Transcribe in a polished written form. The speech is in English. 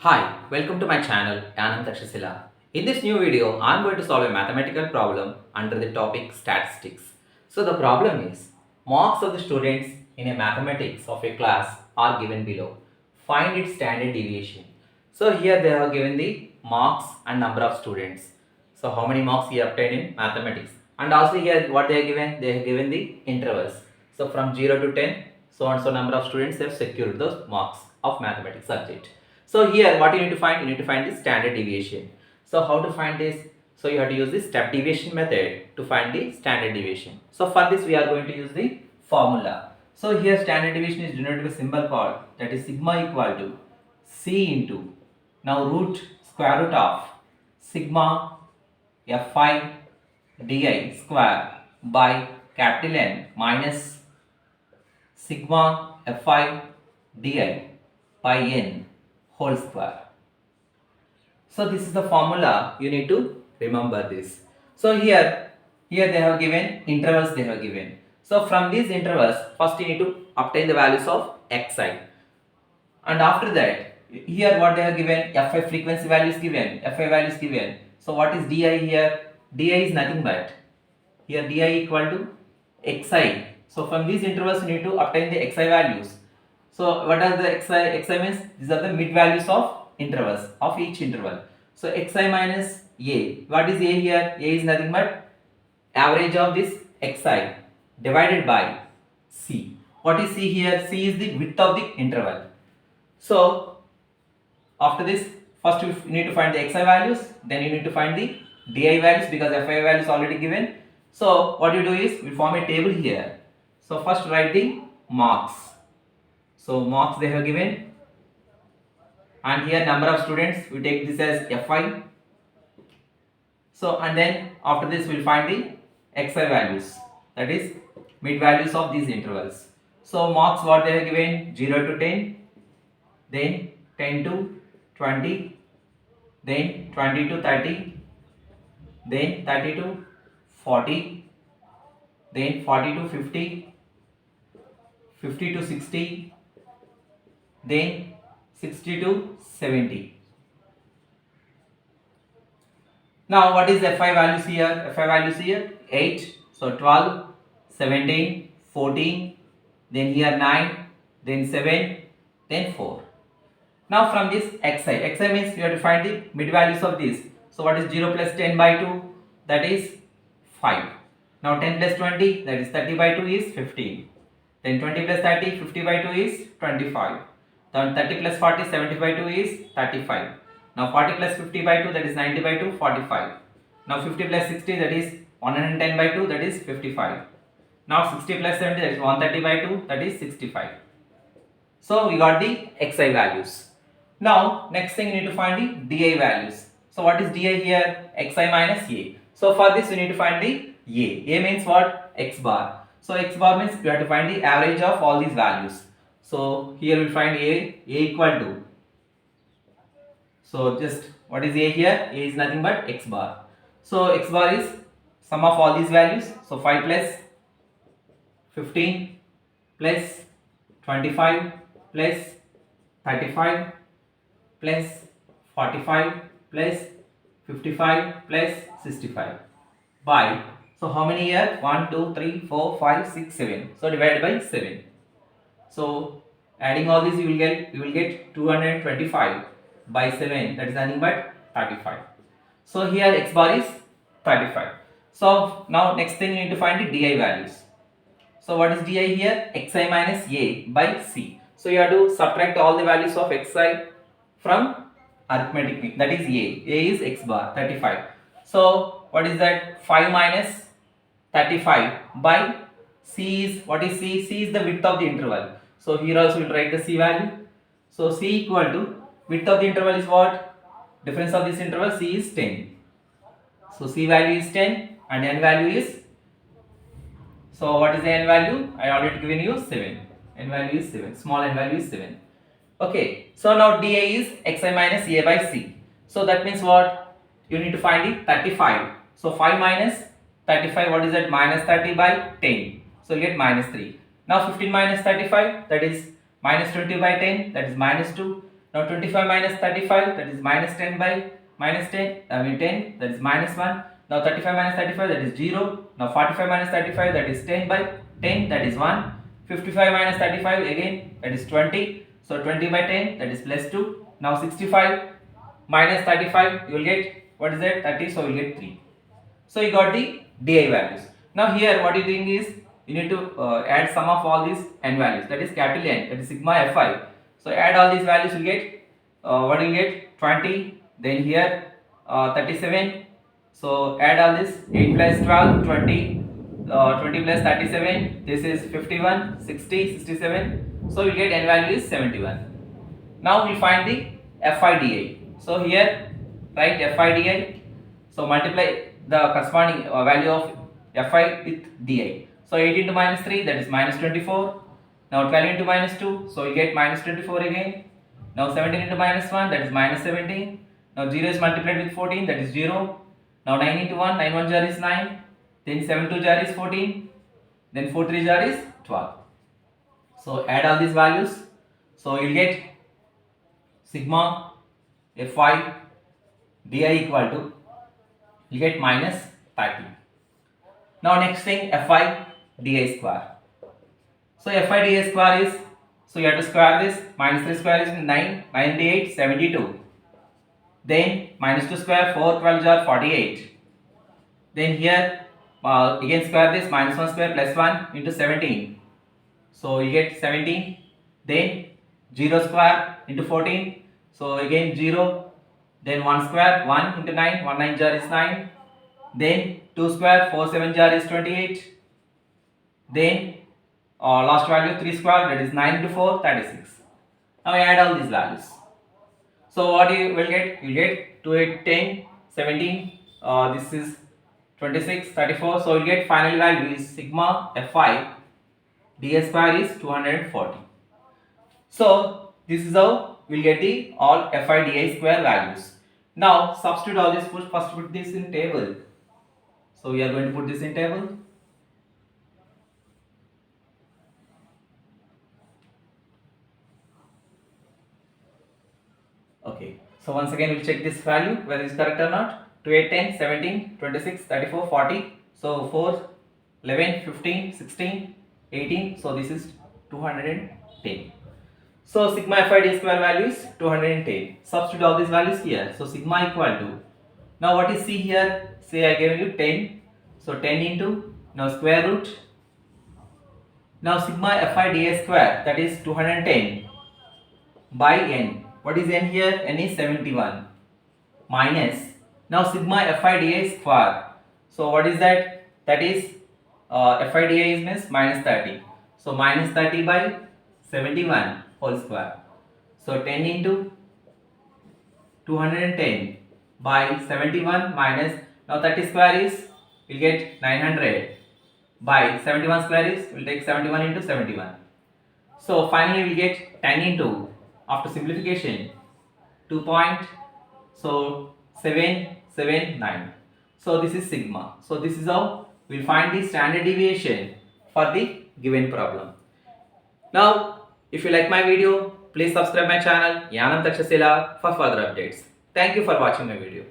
Hi, welcome to my channel Anand Takshasila. In this new video, I am going to solve a mathematical problem under the topic statistics. So the problem is, marks of the students in a mathematics of a class are given below. Find its standard deviation. So here they have given the marks and number of students. So how many marks he obtained in mathematics. And also here what they have given? They have given the intervals. So from 0 to 10, so and so number of students have secured those marks of mathematics subject. So here what you need to find? You need to find the standard deviation. So how to find this? So you have to use the step deviation method to find the standard deviation. So for this we are going to use the formula. So here standard deviation is denoted by a symbol called, that is sigma equal to C into, now root square root of sigma Fi di square by capital N minus sigma Fi di by N whole square. So this is the formula, you need to remember this. So here they have given intervals they have given. So from these intervals, first you need to obtain the values of xi. And after that, here what they have given, Fi frequency value is given, Fi value is given. So what is di here? Di is nothing but, here di equal to xi. So from these intervals you need to obtain the xi values. So what are the xi means? These are the mid values of intervals of each interval. So xi minus a. What is a here? A is nothing but average of this xi divided by c. What is c here? C is the width of the interval. So after this, first you need to find the xi values, then you need to find the di values because fi value is already given. So what you do is we form a table here. So first write the marks. So marks they have given, and here number of students we take this as fi. So and then after this we will find the xi values, that is mid values of these intervals. So marks what they have given, 0 to 10, then 10 to 20, then 20 to 30, then 30 to 40, then 40 to 50, 50 to 60, then 60 to 70. Now what is Fi values here? Fi values here 8, so 12, 17, 14, then here 9, then 7, then 4. Now from this xi means you have to find the mid values of this. So what is 0 plus 10 by 2? That is 5. Now 10 plus 20, that is 30 by 2 is 15. Then 20 plus 30, 50 by 2 is 25. Then 30 plus 40, 70 by 2 is 35. Now 40 plus 50 by 2, that is 90 by 2, 45. Now 50 plus 60, that is 110 by 2, that is 55. Now 60 plus 70, that is 130 by 2, that is 65. So we got the xi values. Now next thing you need to find the di values. So what is di here? Xi minus a. So for this you need to find the a. A means what? X bar. So x bar means you have to find the average of all these values. So here we find a equal to. So just what is a here? A is nothing but x bar. So x bar is sum of all these values. So 5 plus 15 plus 25 plus 35 plus 45 plus 55 plus 65 by, so how many here? 1 2 3 4 5 6 7. So divided by 7. So adding all these you will get 225 by 7, that is nothing but 35. So here x bar is 35. So now next thing you need to find the di values. So what is di here? Xi minus a by c. So you have to subtract all the values of xi from arithmetic mean, that is a. A is x bar 35. So what is that? 5 minus 35 by c is, what is c? C is the width of the interval. So here also we will write the c value. So c equal to, width of the interval is what? Difference of this interval, c is 10. So c value is 10 and n value is, so what is the n value? I already given you 7. N value is 7. Small n value is 7. Okay. So now di is xi minus a by c. So that means what? You need to find it 35. So 5 minus 35, what is that? Minus 30 by 10. So you get minus 3. Now 15 minus 35, that is minus 20 by 10, that is minus 2. Now 25 minus 35, that is minus 10 by minus 10, 10, that is minus 1. Now 35 minus 35, that is 0. Now 45 minus 35, that is 10 by 10, that is 1. 55 minus 35, again, that is 20. So 20 by 10, that is plus 2. Now 65 minus 35, you will get, what is that, 30, so you will get 3. So you got the di values. Now here what you doing is, you need to add sum of all these n values, that is capital N, that is sigma fi. So add all these values, you get what you get, 20, then here 37. So add all this, 8 plus 12, 20, 20 plus 37, this is 51, 60, 67. So you get n value is 71. Now we find the FIDI. So here write FIDI. So multiply the corresponding value of Fi with Di. So 8 into minus 3, that is minus 24. Now 12 into minus 2, so you get minus 24 again. Now 17 into minus 1, that is minus 17. Now 0 is multiplied with 14, that is 0. Now 9 into 1, 9 1 jar is 9. Then 7 2 jar is 14. Then 4 3 jar is 12. So add all these values. So you'll get sigma Fi Di equal to, you get minus 30. Now next thing, Fi Di square. So Fi Di square is, so you have to square this, minus 3 square is 9, 98, 72. Then minus 2 square, 4, 12 jar, 48. Then here again square this, minus 1 square plus 1 into 17. So you get 17. Then 0 square into 14. So again 0. Then 1 square, 1 into 9, 1 9 jar is 9. Then 2 square, 4 7 jar is 28. Then last value 3 square, that is 9 into 4, 36. Now add all these values. So what you will get? You get 2 8 10 17. This is 26 34. So you get final value is sigma Fi Di square is 240. So this is how we'll get the all Fi Di square values. Now substitute all this, first put this in table. So we are going to put this in table. Okay, so once again we'll check this value whether it's correct or not. 2 8 10 17 26 34 40. So 4 11 15 16 18. So this is 210. So sigma Fi Di square value is 210. Substitute all these values here. So sigma equal to, now what is C here? Say I gave you 10. So 10 into, now square root. Now sigma Fi Di square, that is 210 by n. What is n here? N is 71 minus, now sigma Fi Di square. So what is that? That is Fi Di is means minus 30. So minus 30 by 71 whole square. So 10 into 210 by 71 minus, now 30 square is, we'll get 900 by 71 square is, we'll take 71 into 71. So finally we get 10 into, after simplification, 2 point, so 779. So this is sigma. So this is how we'll find the standard deviation for the given problem. Now if you like my video, please subscribe my channel Yanam Takshashila for further updates. Thank you for watching my video.